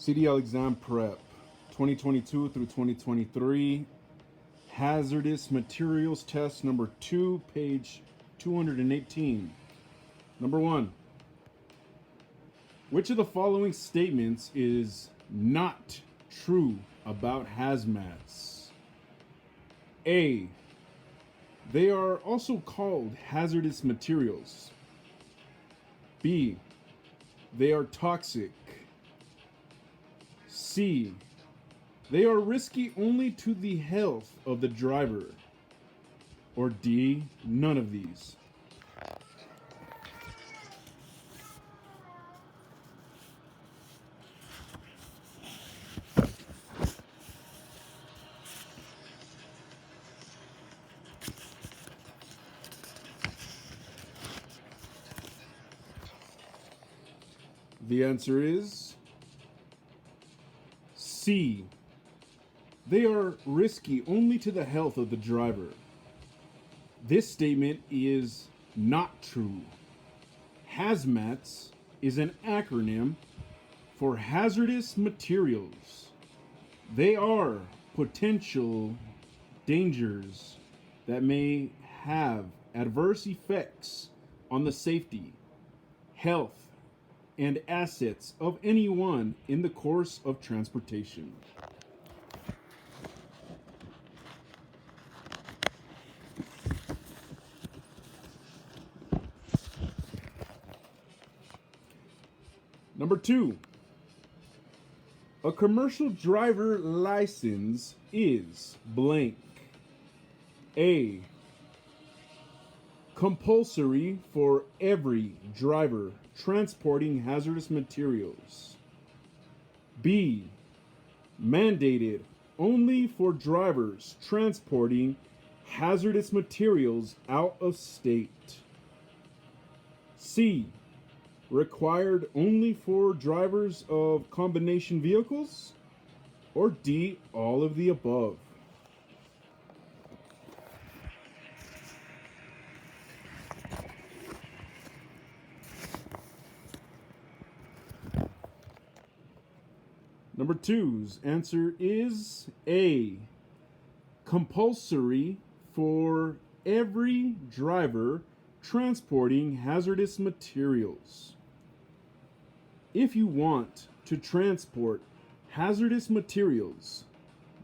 CDL exam prep 2022 through 2023. Hazardous materials test number 2, page 218. Number 1. Which of the following statements is not true about hazmats? A. They are also called hazardous materials. B. They are toxic. C. They are risky only to the health of the driver. Or D. None of these. The answer is C. They are risky only to the health of the driver. This statement is not true. Hazmats is an acronym for hazardous materials. They are potential dangers that may have adverse effects on the safety, health, and assets of anyone in the course of transportation. Number 2. A commercial driver license is blank. A. Compulsory for every driver transporting hazardous materials. B. Mandated only for drivers transporting hazardous materials out of state. C. Required only for drivers of combination vehicles. Or D. All of the above. Number 2's answer is A. Compulsory for every driver transporting hazardous materials. If you want to transport hazardous materials,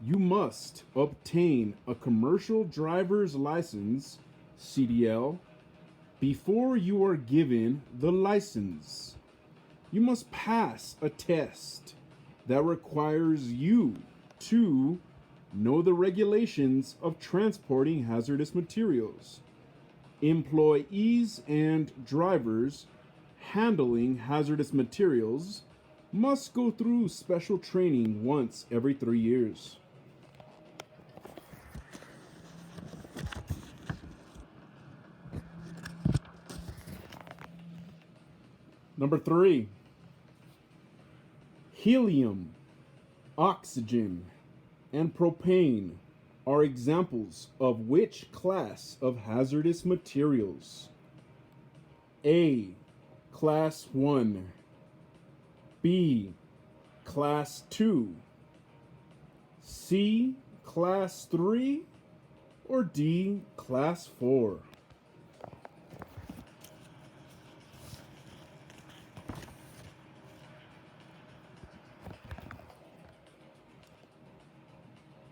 you must obtain a commercial driver's license, CDL, before you are given the license. You must pass a test that requires you to know the regulations of transporting hazardous materials. Employees and drivers handling hazardous materials must go through special training once every 3 years. Number 3. Helium, oxygen, and propane are examples of which class of hazardous materials? A. Class 1. B. Class 2. C. Class 3. Or D. Class 4.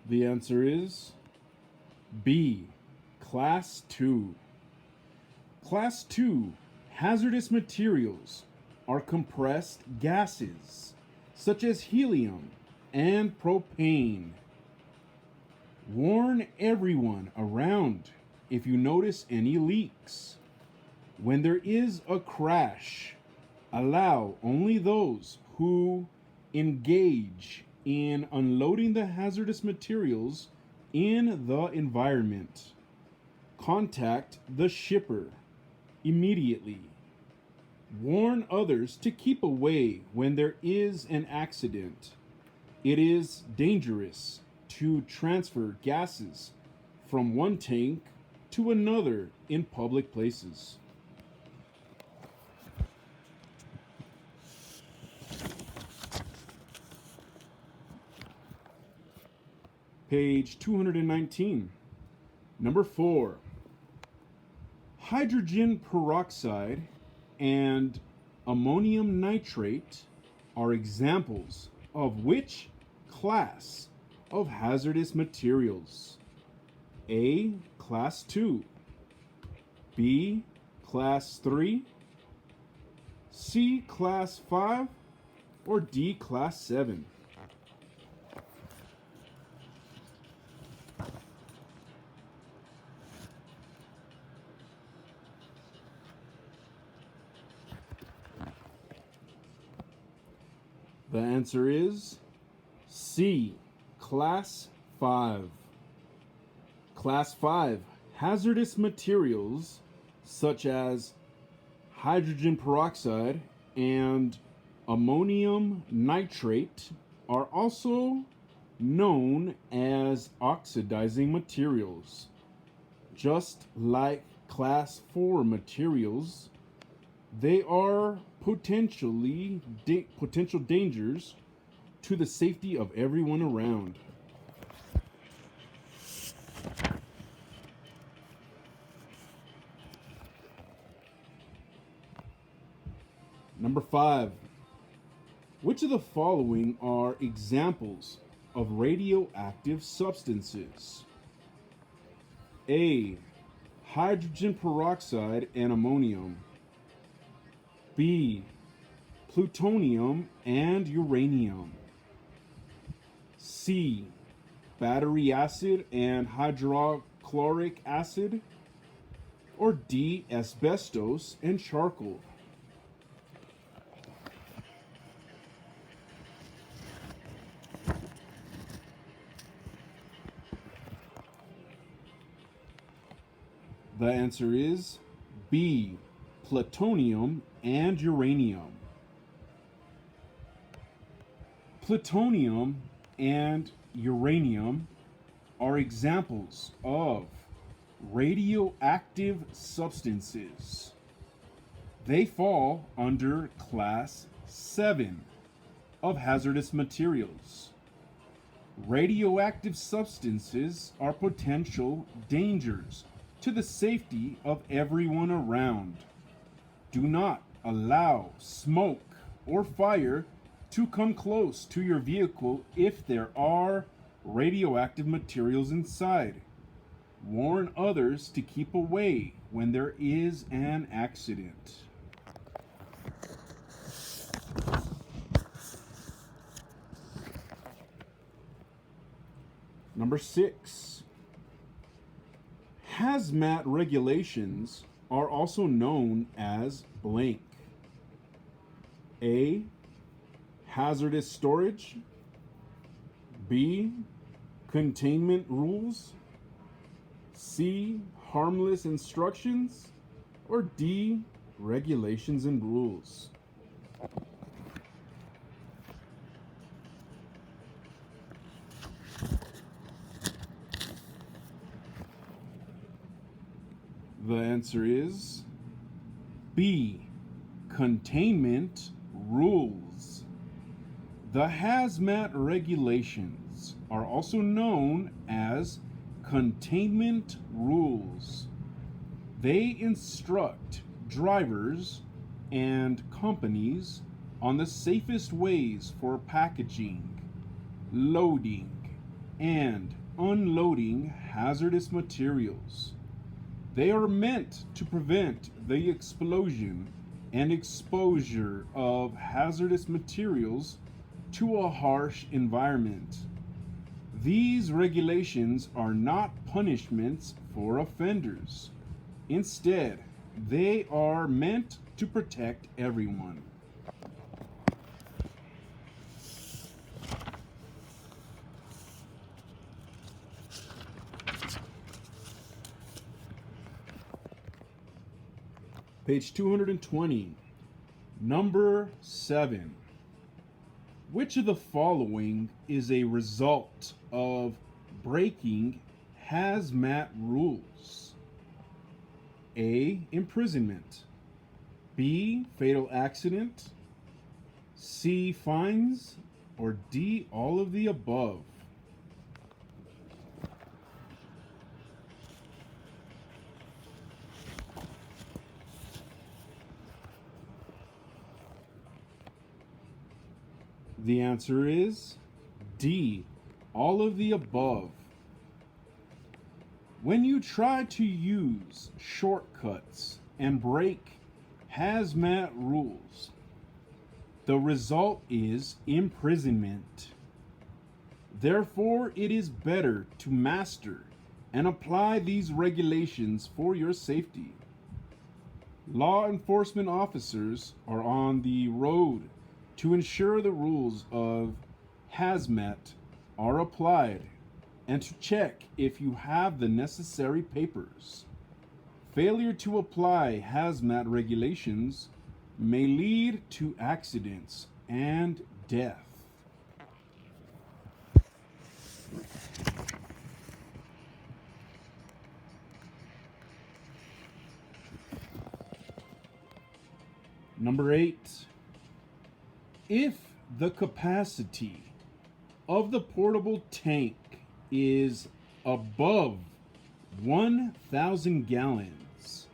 The answer is B. Class 2. Class 2 hazardous materials are compressed gases such as helium and propane. Warn everyone around if you notice any leaks. When there is a crash, allow only those who engage in unloading the hazardous materials in the environment. Contact the shipper immediately. Warn others to keep away when there is an accident. It is dangerous to transfer gases from one tank to another in public places. Page 219. Number 4. Hydrogen peroxide and ammonium nitrate are examples of which class of hazardous materials? A. Class 2, B. Class 3, C. Class 5, or D. Class 7? The answer is C. Class 5. Class 5 hazardous materials such as hydrogen peroxide and ammonium nitrate are also known as oxidizing materials. Just like Class 4 materials, they are potential dangers to the safety of everyone around. Number 5. Which of the following are examples of radioactive substances? A. Hydrogen peroxide and ammonium. B. Plutonium and uranium. C. Battery acid and hydrochloric acid. Or D. Asbestos and charcoal. The answer is B. Plutonium and uranium. Plutonium and uranium are examples of radioactive substances. They fall under Class 7 of hazardous materials. Radioactive substances are potential dangers to the safety of everyone around. Do not allow smoke or fire to come close to your vehicle if there are radioactive materials inside. Warn others to keep away when there is an accident. Number 6. Hazmat regulations are also known as blank. A. Hazardous storage. B. Containment rules. C. Harmless instructions. Or D. Regulations and rules. The answer is B. Containment rules. The hazmat regulations are also known as containment rules. They instruct drivers and companies on the safest ways for packaging, loading, and unloading hazardous materials. They are meant to prevent the explosion and exposure of hazardous materials to a harsh environment. These regulations are not punishments for offenders. Instead, they are meant to protect everyone. Page 220. Number 7. Which of the following is a result of breaking hazmat rules? A. Imprisonment. B. Fatal accident. C. Fines. Or D. All of the above. The answer is D, all of the above. When you try to use shortcuts and break hazmat rules, the result is imprisonment. Therefore, it is better to master and apply these regulations for your safety. Law enforcement officers are on the road to ensure the rules of hazmat are applied and to check if you have the necessary papers. Failure to apply hazmat regulations may lead to accidents and death. Number 8. If the capacity of the portable tank is above 1,000 gallons,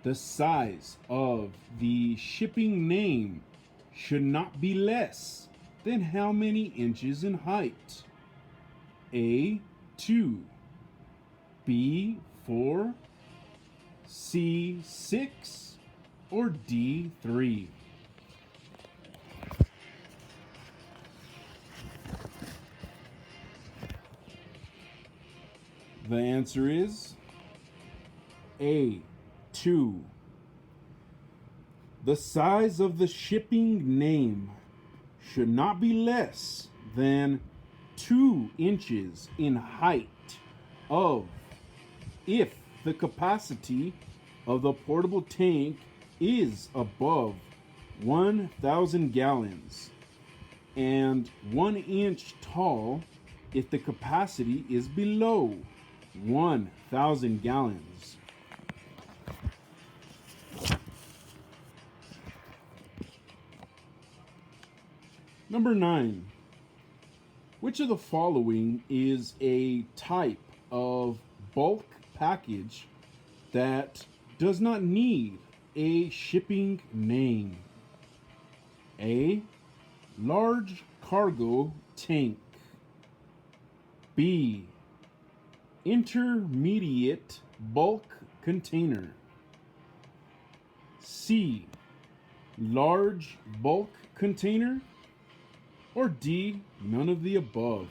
the size of the shipping name should not be less than how many inches in height? A, 2, B, 4, C, 6, or D, 3? The answer is A, 2. The size of the shipping name should not be less than 2 inches in height of if the capacity of the portable tank is above 1,000 gallons and 1 inch tall if the capacity is below 1,000 gallons. Number 9. Which of the following is a type of bulk package that does not need a shipping name? A, large cargo tank. B, intermediate bulk container. C, large bulk container. Or D, none of the above.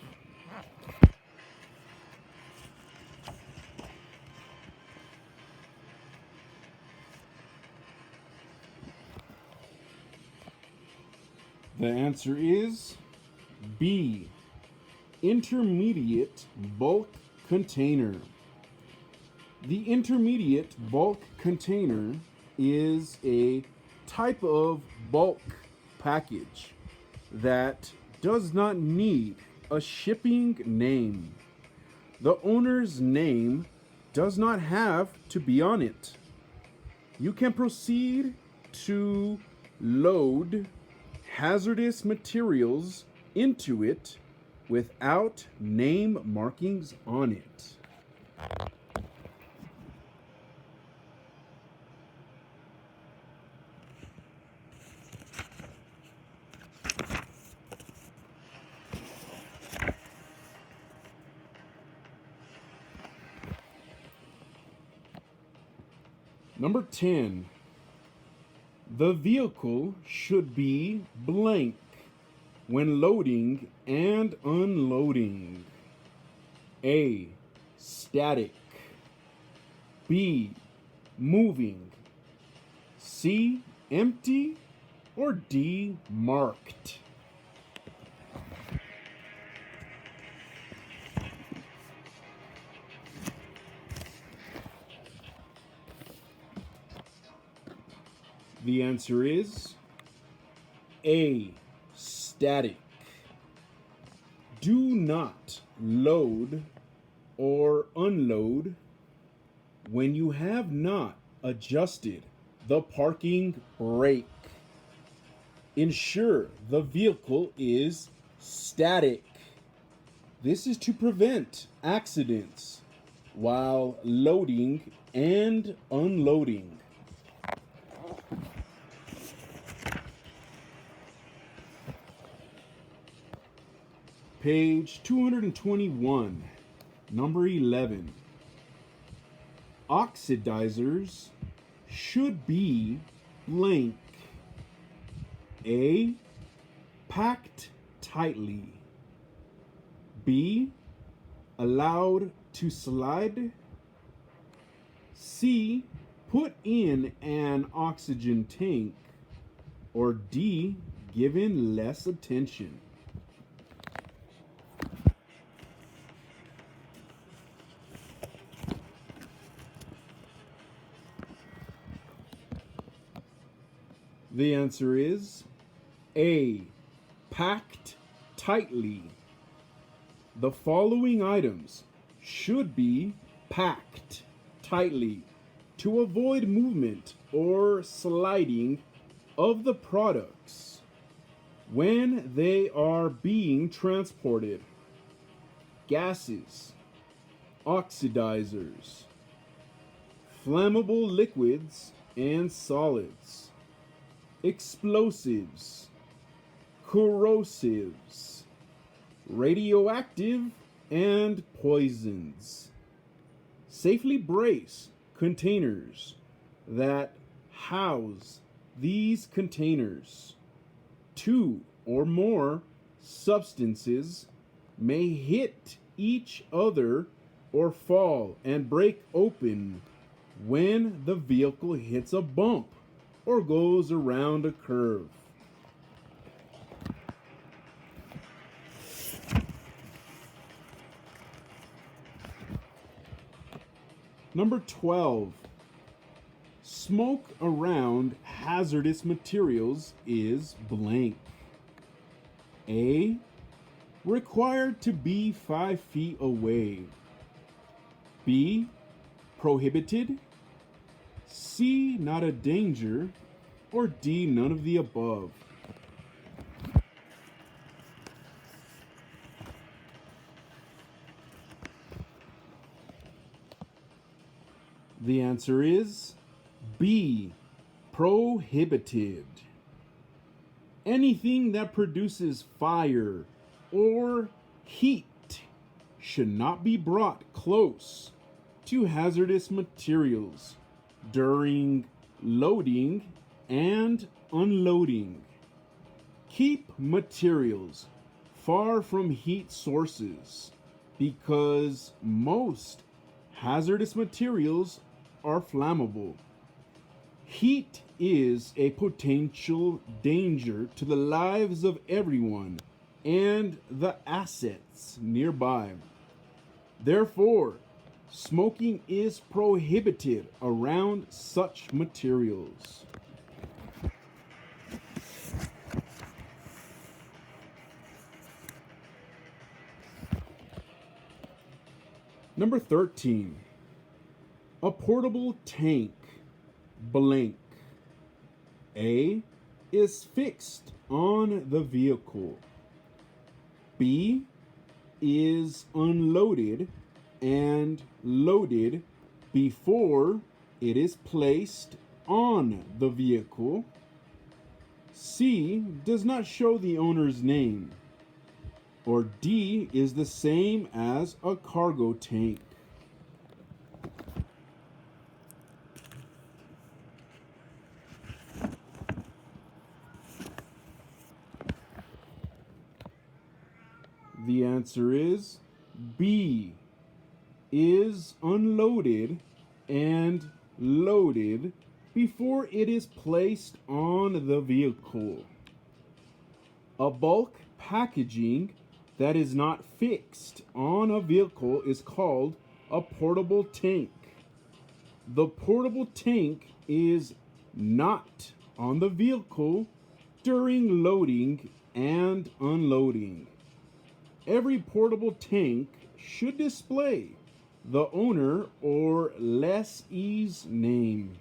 The answer is B, intermediate bulk container. The intermediate bulk container is a type of bulk package that does not need a shipping name. The owner's name does not have to be on it. You can proceed to load hazardous materials into it without name markings on it. Number 10. The vehicle should be blank when loading and unloading. A, static. B, moving. C, empty. Or D, marked. The answer is A, static. Do not load or unload when you have not adjusted the parking brake. Ensure the vehicle is static. This is to prevent accidents while loading and unloading. Page 221, number 11. Oxidizers should be blank. A. Packed tightly. B. Allowed to slide. C. Put in an oxygen tank. Or D. Given less attention. The answer is A. Packed tightly. The following items should be packed tightly to avoid movement or sliding of the products when they are being transported. Gases, oxidizers, flammable liquids and solids, explosives, corrosives, radioactive, and poisons. Safely brace containers that house these containers. 2 or more substances may hit each other or fall and break open when the vehicle hits a bump or goes around a curve. Number 12. Smoke around hazardous materials is blank. A. Required to be 5 feet away. B. Prohibited. C. Not a danger. Or D. None of the above. The answer is B. Prohibited. Anything that produces fire or heat should not be brought close to hazardous materials during loading and unloading. Keep materials far from heat sources because most hazardous materials are flammable. Heat is a potential danger to the lives of everyone and the assets nearby. Therefore, smoking is prohibited around such materials. Number 13. A portable tank, blank. A. Is fixed on the vehicle. B. Is unloaded and loaded before it is placed on the vehicle. C. Does not show the owner's name. Or D. Is the same as a cargo tank. The answer is B. Is unloaded and loaded before it is placed on the vehicle. A bulk packaging that is not fixed on a vehicle is called a portable tank. The portable tank is not on the vehicle during loading and unloading. Every portable tank should display the owner or lessee's name.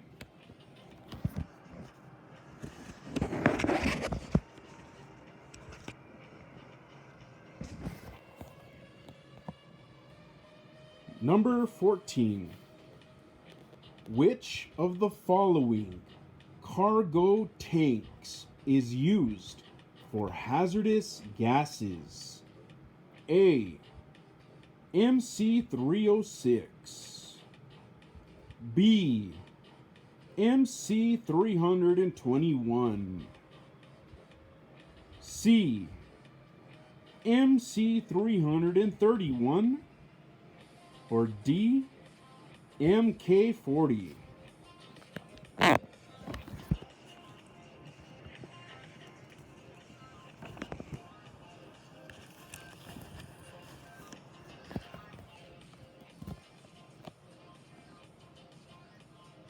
Number 14. Which of the following cargo tanks is used for hazardous gases? A. MC306. B. MC321. C. MC331. Or D. MK40.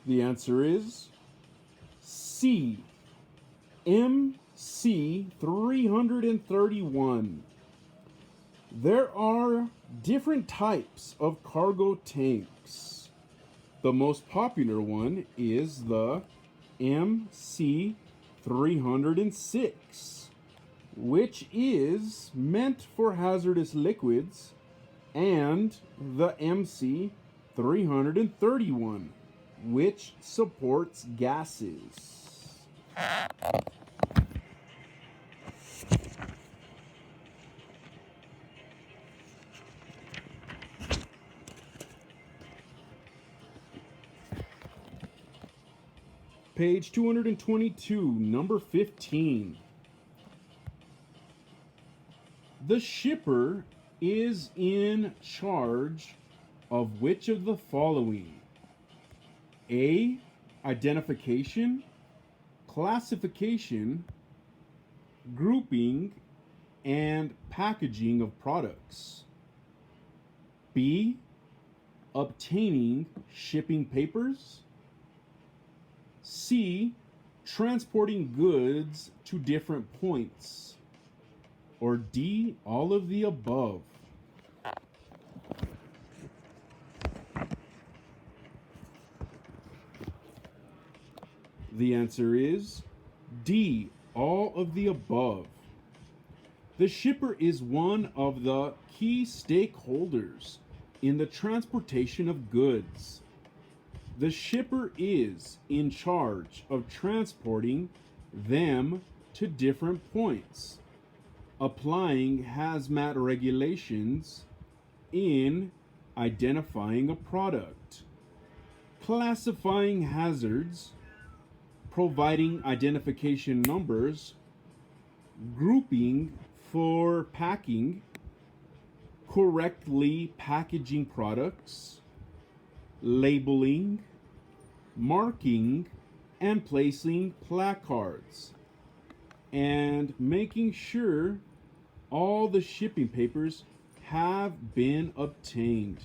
The answer is C. MC331. There are different types of cargo tanks. The most popular one is the MC306, which is meant for hazardous liquids, and the MC331, which supports gases. Page 222, number 15. The shipper is in charge of which of the following? A. Identification, classification, grouping, and packaging of products. B. Obtaining shipping papers. C. Transporting goods to different points. Or D. All of the above. The answer is D. All of the above. The shipper is one of the key stakeholders in the transportation of goods. The shipper is in charge of transporting them to different points, applying hazmat regulations in identifying a product, classifying hazards, providing identification numbers, grouping for packing, correctly packaging products, labeling, marking, and placing placards, and making sure all the shipping papers have been obtained.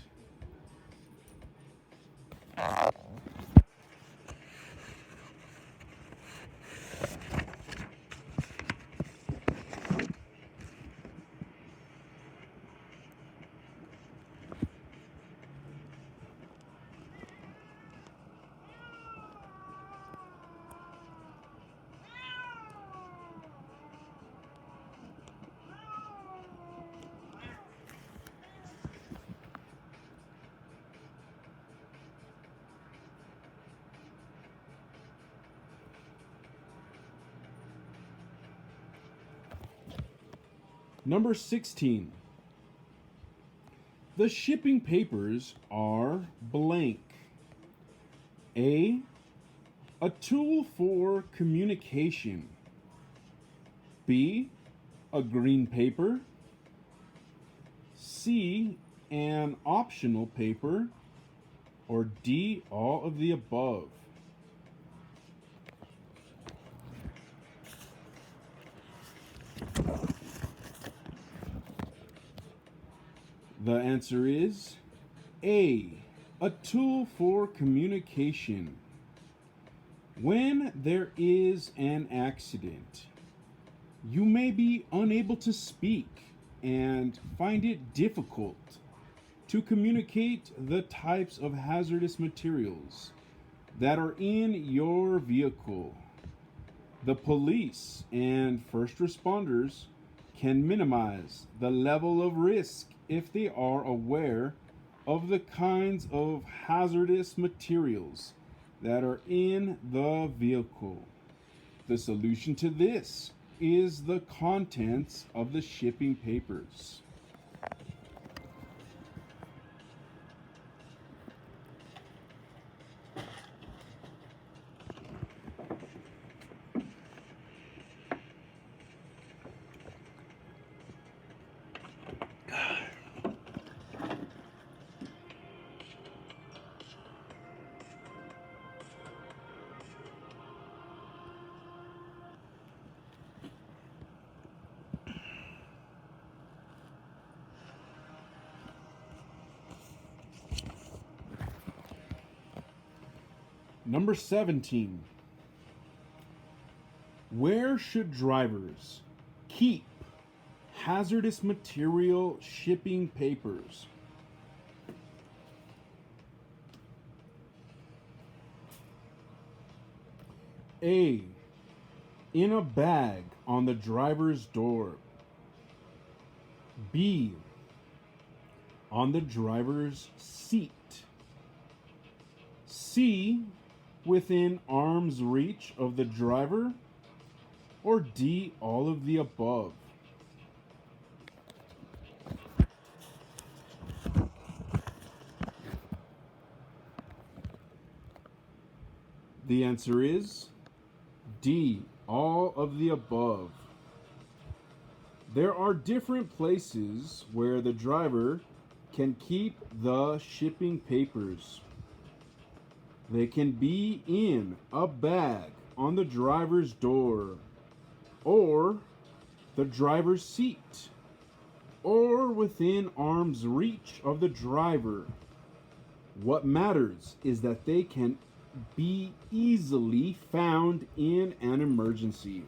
Number 16. The shipping papers are blank. A tool for communication. B, a green paper. C, an optional paper. Or D, all of the above. The answer is A, a tool for communication. When there is an accident, you may be unable to speak and find it difficult to communicate the types of hazardous materials that are in your vehicle. The police and first responders can minimize the level of risk if they are aware of the kinds of hazardous materials that are in the vehicle. The solution to this is the contents of the shipping papers. Number 17. Where should drivers keep hazardous material shipping papers? A. In a bag on the driver's door. B. On the driver's seat. C. Within arm's reach of the driver. Or D. All of the above. The answer is D. All of the above. There are different places where the driver can keep the shipping papers. They can be in a bag on the driver's door, or the driver's seat, or within arm's reach of the driver. What matters is that they can be easily found in an emergency.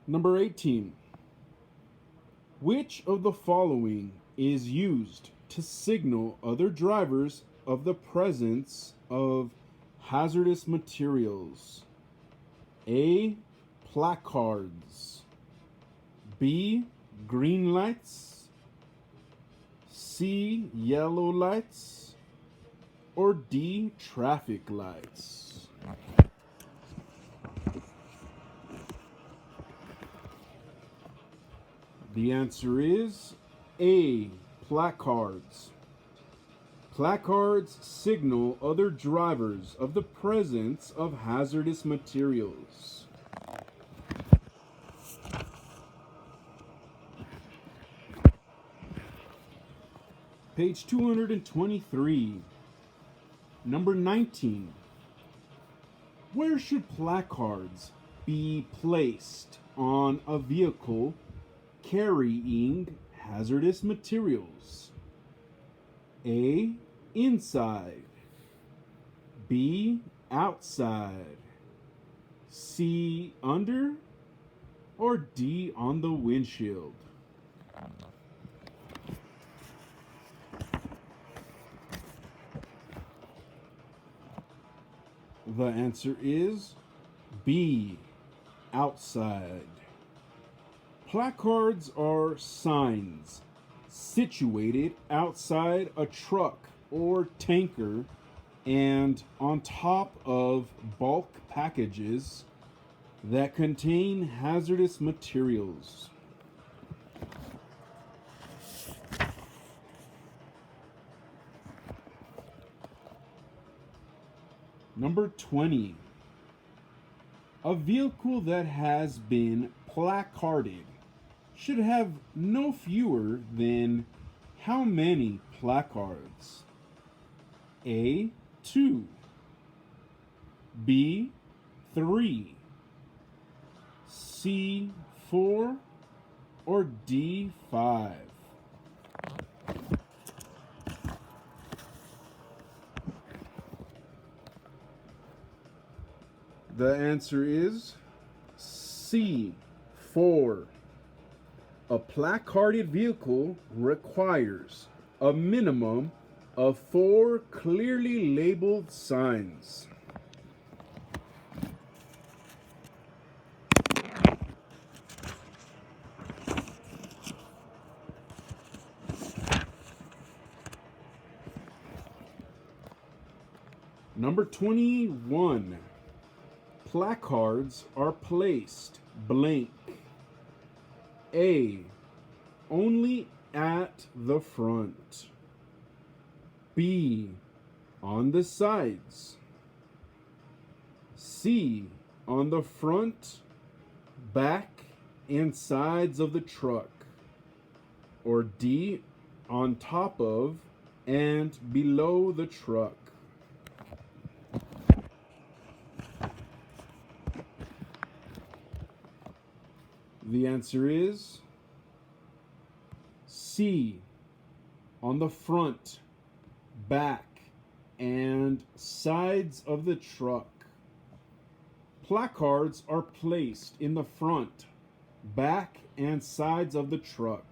Number 18. Which of the following is used to signal other drivers of the presence of hazardous materials? A. Placards. B. Green lights. C. Yellow lights. Or D. Traffic lights. The answer is A. Placards. Placards signal other drivers of the presence of hazardous materials. Page 223. Number 19. Where should placards be placed on a vehicle carrying hazardous materials? A. Inside. B. Outside. C. Under. Or D. On the windshield. The answer is B. Outside. Placards are signs situated outside a truck or tanker and on top of bulk packages that contain hazardous materials. Number 20. A vehicle that has been placarded should have no fewer than how many placards? A. 2. B. 3. C. 4. Or D. 5. The answer is C. 4. A placarded vehicle requires a minimum of 4 clearly labeled signs. Number 21. Placards are placed blank. A. Only at the front. B. On the sides. C. On the front, back, and sides of the truck. Or D. On top of and below the truck. The answer is C. on the front, back, and sides of the truck. Placards are placed in the front, back, and sides of the truck.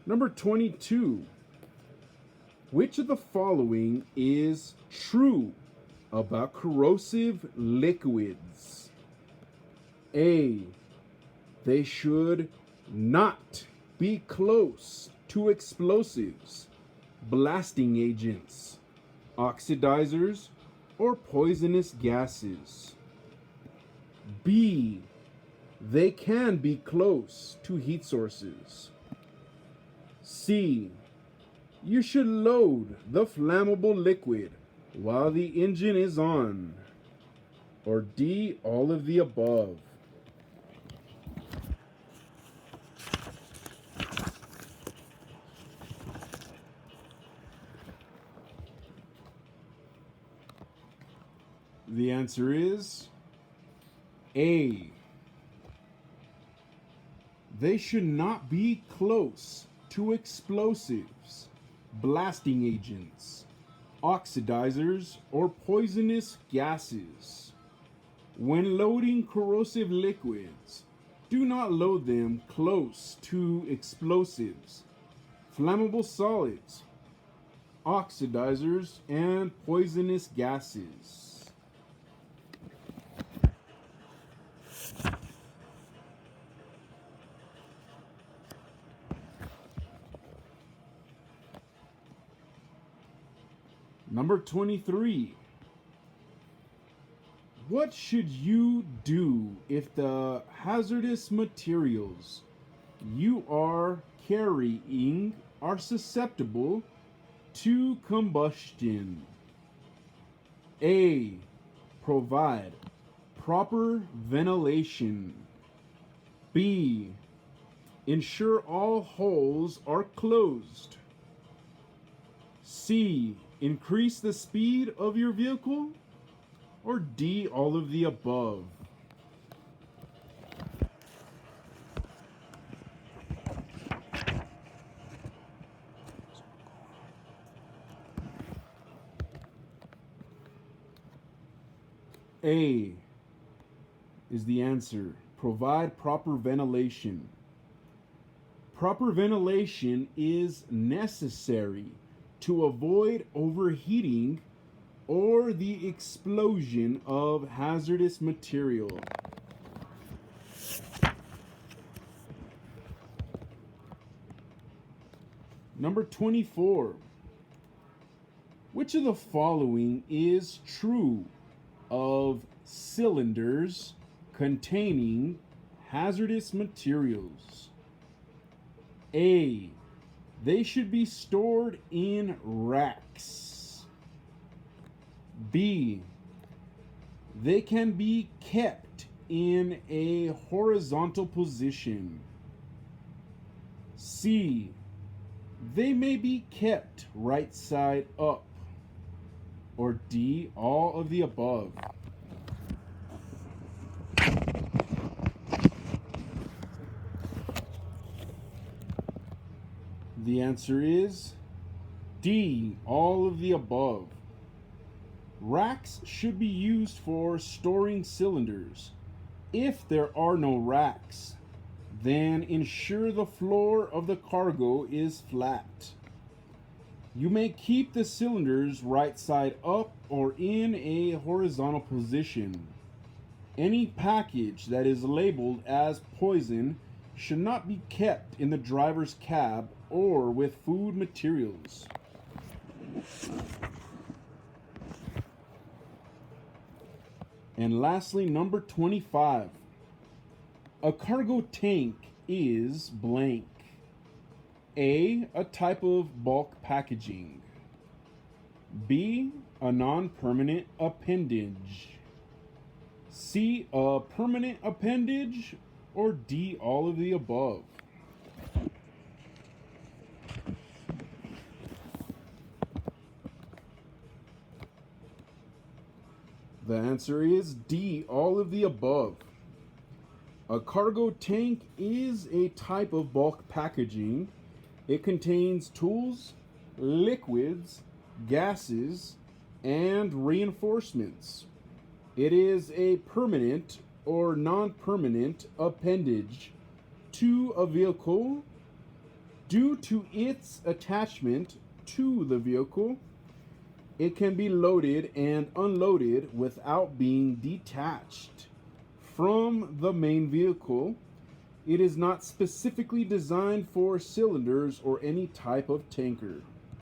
Number 22. Which of the following is true about corrosive liquids? A. They should not be close to explosives, blasting agents, oxidizers, or poisonous gases. B. They can be close to heat sources. C. You should load the flammable liquid while the engine is on. Or D. All of the above. The answer is A. They should not be close to explosives, blasting agents, oxidizers, or poisonous gases. When loading corrosive liquids, do not load them close to explosives, flammable solids, oxidizers, and poisonous gases. Number 23. What should you do if the hazardous materials you are carrying are susceptible to combustion? A. Provide proper ventilation. B. Ensure all holes are closed. C. Increase the speed of your vehicle. Or D. All of the above. A is the answer. Provide proper ventilation. Proper ventilation is necessary to avoid overheating or the explosion of hazardous material. Number 24. Which of the following is true of cylinders containing hazardous materials? A. They should be stored in racks. B. They can be kept in a horizontal position. C. They may be kept right side up. Or D. All of the above. The answer is D. All of the above. Racks should be used for storing cylinders. If there are no racks, then ensure the floor of the cargo is flat. You may keep the cylinders right side up or in a horizontal position. Any package that is labeled as poison should not be kept in the driver's cab or with food materials. And lastly, number 25. A cargo tank is blank. A type of bulk packaging. B, a non-permanent appendage. C, a permanent appendage. Or D, all of the above. The answer is D, all of the above. A cargo tank is a type of bulk packaging. It contains tools, liquids, gases, and reinforcements. It is a permanent or non-permanent appendage to a vehicle. Due to its attachment to the vehicle, it can be loaded and unloaded without being detached from the main vehicle. It is not specifically designed for cylinders or any type of tanker.